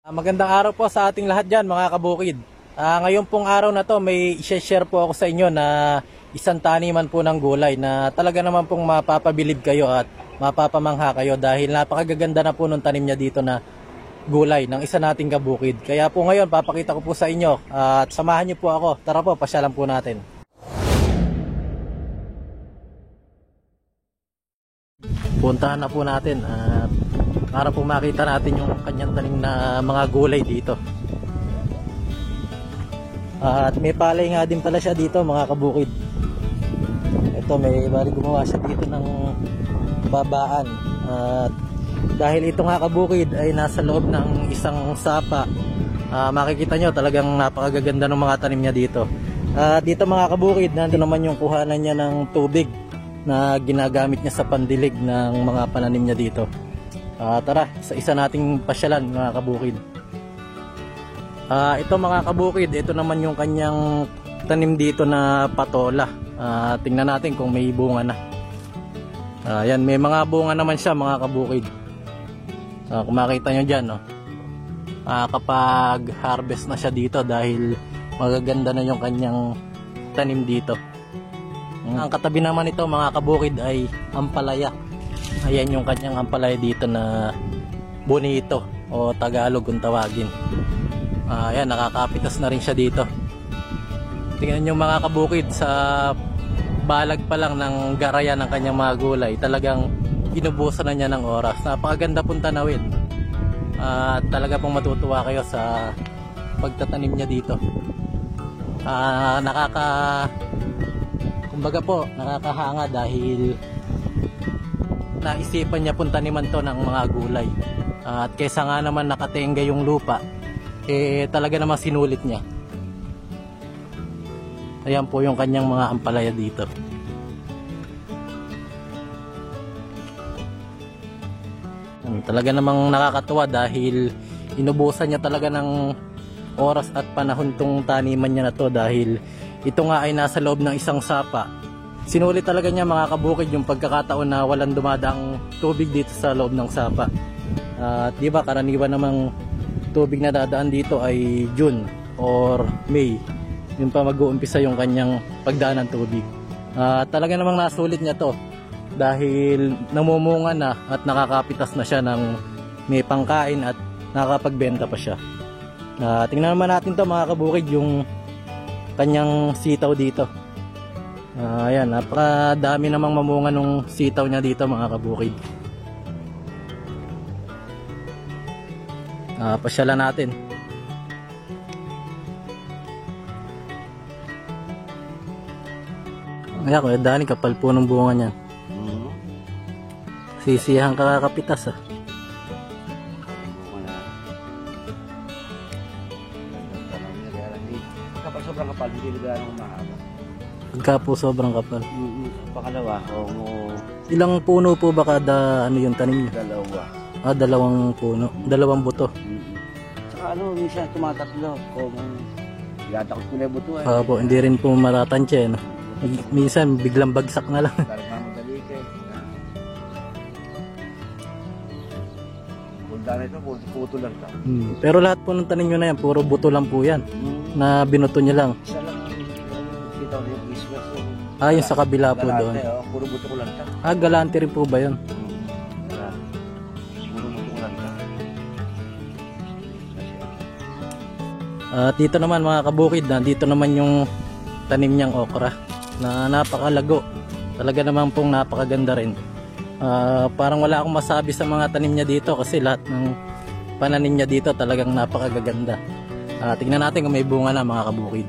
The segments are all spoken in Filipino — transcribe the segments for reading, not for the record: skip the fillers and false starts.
Magandang araw po sa ating lahat dyan mga kabukid. Ngayon pong araw na to may i-share po ako sa inyo na isang taniman po ng gulay na talaga naman pong mapapabilib kayo at mapapamangha kayo dahil napakagaganda na po ng tanim niya dito na gulay ng isa nating kabukid. Kaya po ngayon papakita ko po sa inyo at samahan niyo po ako. Tara po, pasyalan po natin. Puntahan na po natin at para po makita natin yung kanyang tanim na mga gulay dito. At may palay nga din pala siya dito mga kabukid. Ito may bali gumawa siya dito ng babaan. At dahil ito nga kabukid ay nasa loob ng isang sapa, makikita nyo talagang napakagaganda ng mga tanim niya dito. Dito mga kabukid, nandito naman yung kuhanan niya ng tubig na ginagamit niya sa pandilig ng mga pananim niya dito. Tara, sa isa nating pasyalan mga kabukid. Ito mga kabukid, ito naman yung kanyang tanim dito na patola. Tingnan natin kung may bunga na. Yan, may mga bunga naman siya mga kabukid. Kung makita nyo dyan, no? Kapag harvest na siya dito dahil magaganda na yung kanyang tanim dito. Ang katabi naman ito mga kabukid ay ampalaya. Ayan yung kanyang ampalaya dito na bonito o Tagalog kung tawagin. Ayan, nakakapitas na rin siya dito. Tingnan nyo mga kabukid, sa balag pa lang ng garaya ng kanyang mga gulay, talagang inubusan na niya ng oras. Napakaganda pong tanawin. Talaga pong matutuwa kayo sa pagtatanim niya dito. Kumbaga po, nakakahanga dahil naisipan niya pong taniman to ng mga gulay. At kaysa nga naman nakatenga yung lupa, talaga naman sinulit niya. Ayan po yung kanyang mga ampalaya dito. Talaga namang nakakatuwa dahil inubusan niya talaga ng oras at panahon tong taniman niya na to dahil ito nga ay nasa loob ng isang sapa. Sinulit talaga niya mga kabukid yung pagkakataon na walang dumadaang tubig dito sa loob ng sapa. At di ba karaniwan namang tubig na dadaan dito ay June or May. Yung pa mag-uumpisa yung kanyang pagdaan ng tubig. Talaga namang nasulit niya to dahil namumunga na at nakakapitas na siya ng may pangkain at nakakapagbenta pa siya. Tingnan naman natin to mga kabukid yung kanyang sitaw dito. Ayan, napakadami namang mamunga nung sitaw niya dito mga kabukid. Pasyalan natin. Ayan, Kuya Danny, kapal po ng bunga niya. Sisihang kakakapitas Kapag sobrang kapal, hindi nila nang mahaba. Pagka po sobrang kapal. Pangalawa, Ilang puno po ba kada ano yung tanim niyo? dalawa. 2 puno. 2 buto. Saka minsan tumatatlo. Kung yatakot ko na yung buto Po, hindi rin po matatansya. No? Minsan biglang bagsak na lang. Talagang madali ka. Bulda na ito, puto lang ito. Pero lahat po ng tanim nyo na yan, puro buto lang po yan. Na binuto nyo lang. Isa lang kita ko yung Christmas. Yung sa kabila po doon. Puro buto ko lang ito. Galante rin po ba yun? Puro buto ko lang ito. At dito naman mga kabukid, dito naman yung tanim niyang okra na napakalago. Talaga naman pong napakaganda rin. Parang wala akong masabi sa mga tanim niya dito kasi lahat ng pananim niya dito talagang napakagaganda. Tingnan natin kung may bunga na mga kabukid.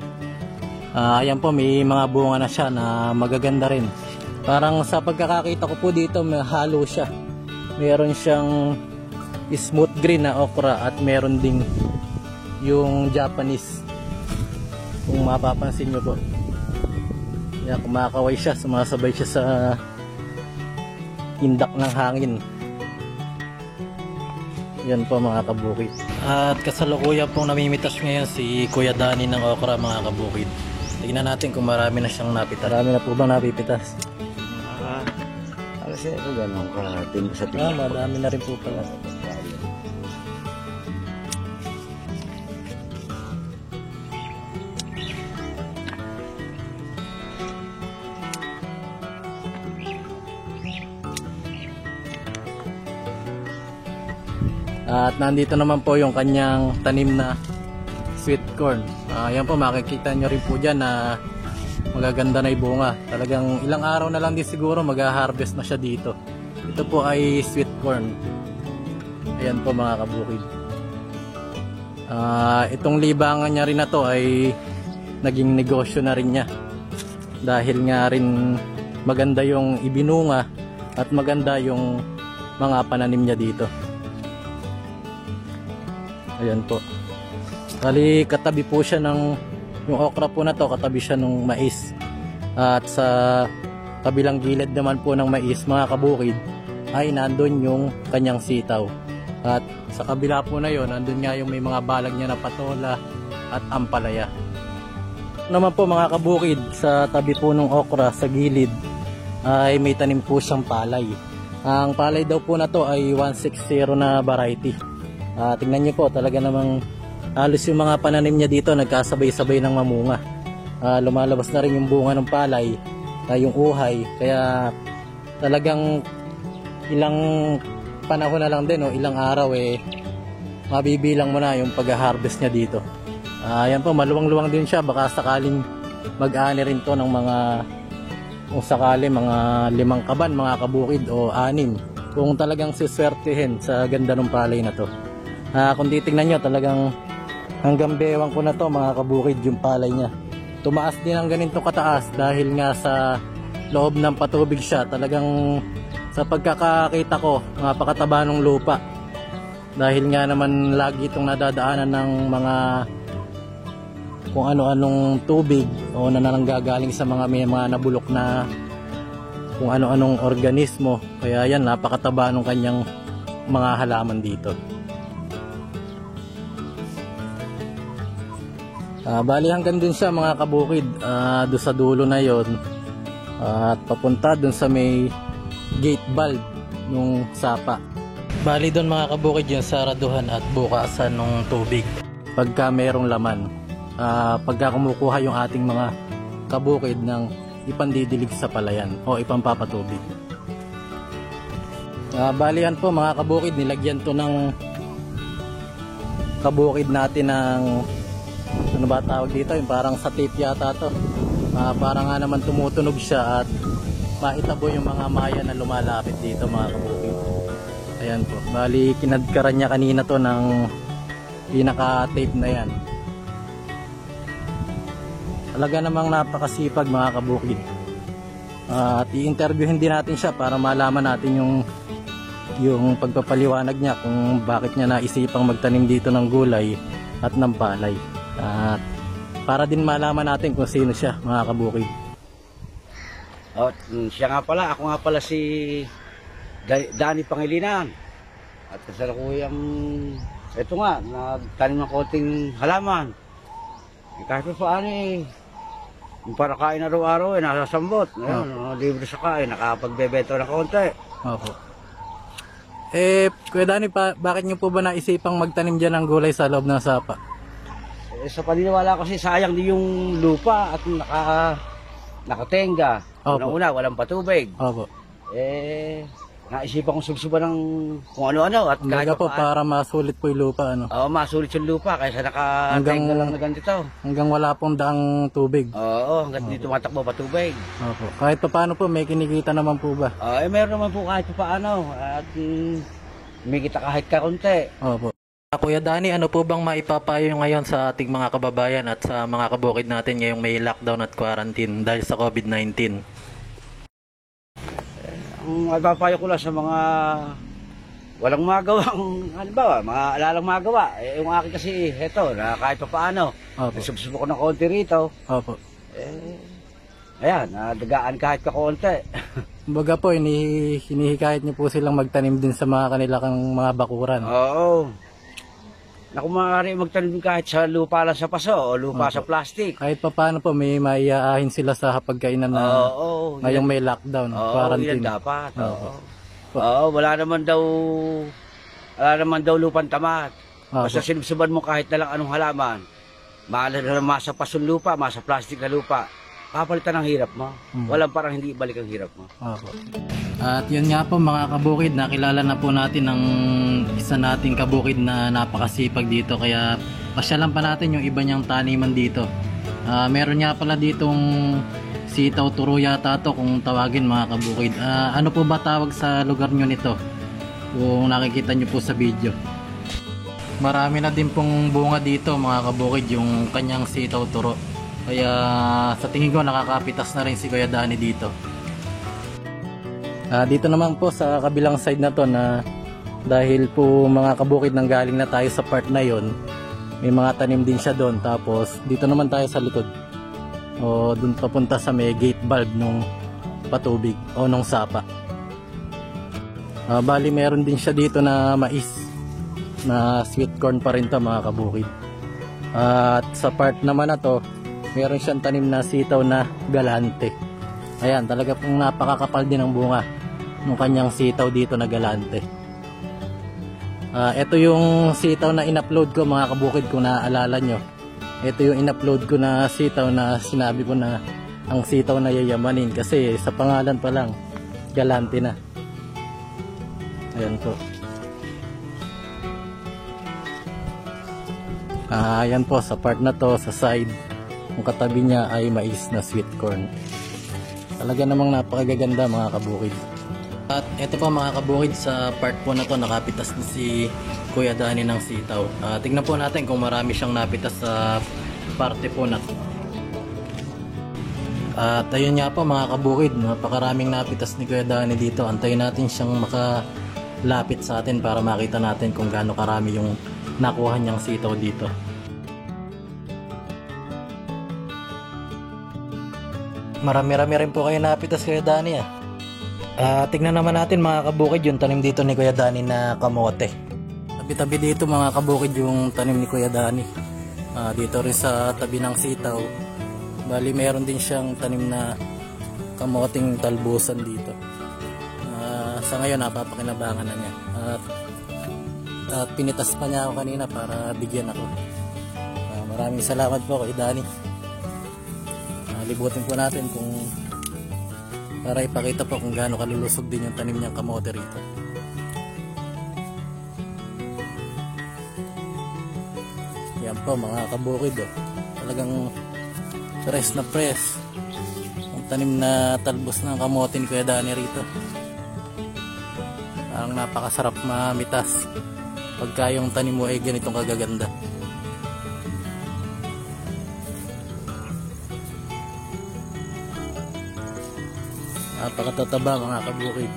Ayan po, may mga bunga na siya na magaganda rin. Parang sa pagkakakita ko po dito may halo siya. Meron siyang smooth green na okra at meron ding yung Japanese. Kung mapapansin nyo po. Yan, kumakaway siya, sumasabay siya sa indak ng hangin. Yan po mga kabukid. At kasalukuyan pong namimitas ngayon si Kuya Danny ng okra mga kabukid. Tingnan natin kung marami na siyang napitas. Marami na po bang napipitas? Kasi ito gano'n ka sa tingin. Marami na rin po pala. At nandito naman po yung kanyang tanim na sweet corn. Yan po, makikita nyo rin po dyan na magaganda na yung bunga. Talagang ilang araw na lang din siguro mag-harvest na siya dito. Ito po ay sweet corn. Ayan po mga kabukid. Itong libangan niya rin na to ay naging negosyo na rin niya. Dahil nga rin maganda yung ibinunga at maganda yung mga pananim niya dito. Ayan po. Kali katabi po siya ng yung okra po na to, katabi siya ng mais. At sa kabilang gilid naman po ng mais, mga kabukid, ay nandun yung kanyang sitaw. At sa kabila po na yon, nandun nga yung may mga balag niya na patola at ampalaya. Naman po mga kabukid, sa tabi po ng okra sa gilid ay may tanim po siyang palay. Ang palay daw po na to ay 160 na variety. Tingnan niyo po, talaga namang halos yung mga pananim niya dito nagkasabay-sabay ng mamunga. Lumalabas na rin yung bunga ng palay, yung uhay. Kaya talagang ilang panahon na lang din, ilang araw mabibilang mo na yung pag-harvest niya dito. Ayan po, maluwang-luwang din siya. Baka sakaling mag-ani rin to ng mga, kung sakali mga 5 kaban mga kabukid o 6, kung talagang siswertihin sa ganda ng palay na to. Kung titignan nyo, talagang hanggang bewang ko na to mga kabukid yung palay niya. Tumaas din ang ganito kataas dahil nga sa loob ng patubig siya. Talagang sa pagkakakita ko, napakataba ng lupa. Dahil nga naman lagi itong nadadaanan ng mga kung ano-anong tubig o nananggagaling sa may mga nabulok na kung ano-anong organismo. Kaya yan, napakataba ng kanyang mga halaman dito. Bali hanggang dun siya mga kabukid, doon sa dulo na yon, at papunta dun sa may gate valve nung sapa. Bali doon mga kabukid yung saraduhan at bukasan ng tubig pagka merong laman. Pagka kumukuha yung ating mga kabukid ng ipandidilig sa palayan o ipampapatubig. Balihan po mga kabukid, nilagyan to ng kabukid natin ng ano ba tawag dito, yung parang sa tape yata to. Parang nga naman tumutunog siya at maitabo yung mga maya na lumalapit dito mga kabukid. Ayan po, bali kinadkaran niya kanina to ng pinaka tape na yan. Talaga namang napakasipag mga kabukid. At i-interviewin din natin siya para malaman natin yung pagpapaliwanag niya kung bakit niya naisipang magtanim dito ng gulay at ng palay. At para din malaman natin kung sino siya mga kabukid. Siya nga pala, ako nga pala si Danny Pangilinan. At kasalukuyang ito nga, nagtanim ng konting halaman. Kahit pa paano yung para kain araw-araw nasasambot. Ngayon, libre sa kain, nakapagbebento ng konti. Opo. Kuya Danny, bakit niyo po ba naisipang magtanim dyan ng gulay sa loob ng sapa? Sa paniniwala kasi sayang din yung lupa at nakatenga. Una-una, walang patubig. Opo. Naisipan kong subsuban ng kung ano-ano at kahit po para masulit po yung lupa, ano? Oo, masulit yung lupa kaysa nakatenga lang na ganito. Hanggang wala pong daang tubig. Oo, hanggang dito tumatakbo pa tubig. Opo. Kahit pa paano po, may kinikita naman po ba? Meron naman po kahit pa paano at may kita kahit kaunti. Opo. Kuya Danny, ano po bang maipapayo ngayon sa ating mga kababayan at sa mga kabukid natin ngayong may lockdown at quarantine dahil sa COVID-19? Ang ipapayo ko lang sa mga walang magawang, halimbawa, mga alalang magawa. Yung akin kasi, heto, na kahit pa paano, nasubsubok ko ng konti rito. Opo. Ayan, nadagaan kahit ka konti. Baga po, hinihikayat niyo po silang magtanim din sa mga kanilang mga bakuran. Oo. Na kung maaari magtanim kahit sa lupa lang sa paso o lupa sa plastic. Kahit pa paano po, may maiaahin sila sa hapagkainan na ngayong may lockdown, quarantine. Yan dapat. Wala naman daw lupang tamat. Basta sinubsuban mo kahit na lang anong halaman. Mahal na masa pasong lupa, masa plastic na lupa. Papalitan ang hirap mo. Walang parang hindi ibalik ang hirap mo. At yun nga po mga kabukid, nakilala na po natin ang isa nating kabukid na napakasipag dito, kaya pasyalan pa natin yung iba niyang taniman dito. Meron nga pala ditong sitaw turo yata to kung tawagin mga kabukid. Ano po ba tawag sa lugar nyo nito kung nakikita nyo po sa video? Marami na din pong bunga dito mga kabukid yung kanyang sitaw turo, kaya sa tingin ko nakakapitas na rin si Kuya Danny dito. Dito naman po sa kabilang side na to, na dahil po mga kabukid nang galing na tayo sa part na yon, may mga tanim din siya doon. Tapos dito naman tayo sa likod, o doon papunta sa may gate valve nung patubig o nung sapa. Bali meron din siya dito na mais na sweet corn pa rin to mga kabukid. At sa part naman na to, meron siyang tanim na sitaw na galante. Ayan, talaga pong napakakapal din ang bunga ng kanyang sitaw dito na galante. Ito yung sitaw na in-upload ko mga kabukid, kung naaalala nyo. Ito yung in-upload ko na sitaw na sinabi ko na ang sitaw na yayamanin, kasi sa pangalan pa lang galante na. Ayan po. Ayan po sa part na to, sa side, yung katabi niya ay mais na sweet corn. Talaga namang napakagaganda mga kabukid. At ito po mga kabukid, sa part po na to nakapitas na si Kuya Danny ng sitaw. Tignan po natin kung marami siyang napitas sa parte po na to. At ayun nga po mga kabukid, napakaraming napitas ni Kuya Danny dito. Antayin natin siyang makalapit sa atin para makita natin kung gaano karami yung nakuha niyang sitaw dito. Marami-rami rin po kayo napitas Kuya Danny tignan naman natin mga kabukid yung tanim dito ni Kuya Danny na kamote. Tabi-tabi dito mga kabukid yung tanim ni Kuya Danny. Dito rin sa tabi ng sitaw, bali meron din siyang tanim na kamoting talbusan dito. Sa ngayon napapakinabangan na niya, at pinitas pa niya ako kanina para bigyan ako. Maraming salamat po kay Danny. Libutin po natin kung para ipakita po kung gaano kalulusog din yung tanim niyang kamote rito. Yan po mga kabukid, talagang press na press ang tanim na talbos ng kamote ni Kuya Danny rito. Parang napakasarap mamitas pagka yung tanim mo ay ganitong kagaganda. Napakatataba mga kabukid.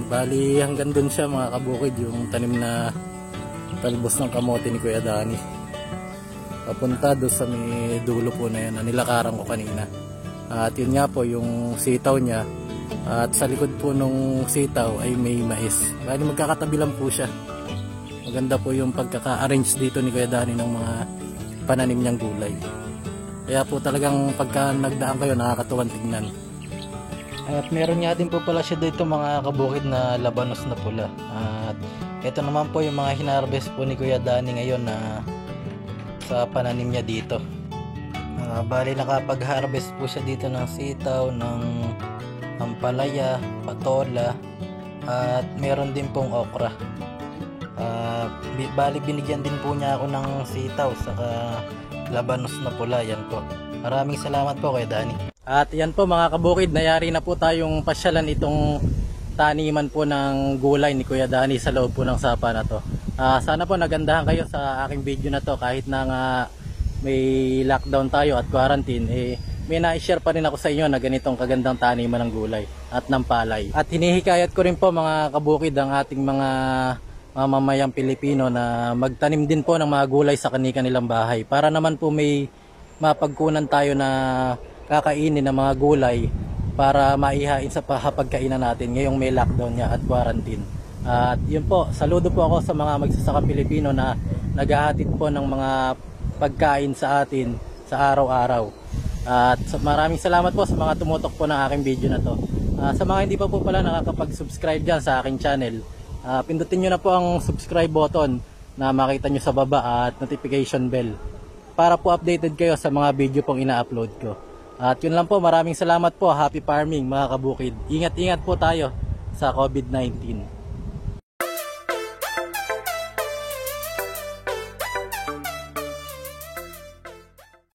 Bali hanggang dun siya mga kabukid, yung tanim na talbos ng kamote ni Kuya Danny. Papunta doon sa may dulo po na yan na nilakaran ko kanina. At yun nga po yung sitaw niya. At sa likod po nung sitaw ay may mais. Bali magkakatabi lang po siya. Maganda po yung pagkaka-arrange dito ni Kuya Danny ng mga pananim niyang gulay. Kaya po talagang pagka nagdaan kayo nakakatuwang tingnan. At meron nga din po pala siya dito mga kabukid na labanos na pula. At ito naman po yung mga hinarvest po ni Kuya Danny ngayon na sa pananim niya dito. Bali nakapag-harvest po siya dito ng sitaw, ng ampalaya, patola, at meron din pong okra. Bali binigyan din po niya ako ng sitaw saka labanos na pula. Yan po. Maraming salamat po kay Danny. At yan po mga kabukid, nayari na po tayong pasyalan itong taniman po ng gulay ni Kuya Danny sa loob po ng sapa na to. Sana po nagandahan kayo sa aking video na to, kahit na nga may lockdown tayo at quarantine, may na-share pa rin ako sa inyo na ganitong kagandang taniman ng gulay at ng palay. At hinihikayat ko rin po mga kabukid ang ating mga mamamayang Pilipino na magtanim din po ng mga gulay sa kanilang bahay, para naman po may mapagkunan tayo na kakainin ng mga gulay para maihain sa pagkainan natin ngayong may lockdown niya at quarantine. At yun po, saludo po ako sa mga magsasaka Pilipino na naghahatid po ng mga pagkain sa atin sa araw-araw. At maraming salamat po sa mga tumutok po ng aking video na to. Sa mga hindi pa po pala nakakapag-subscribe dyan sa aking channel, pindutin nyo na po ang subscribe button na makita nyo sa baba at notification bell para po updated kayo sa mga video pong ina-upload ko. At yun lang po, maraming salamat po. Happy farming mga kabukid. Ingat-ingat po tayo sa COVID-19.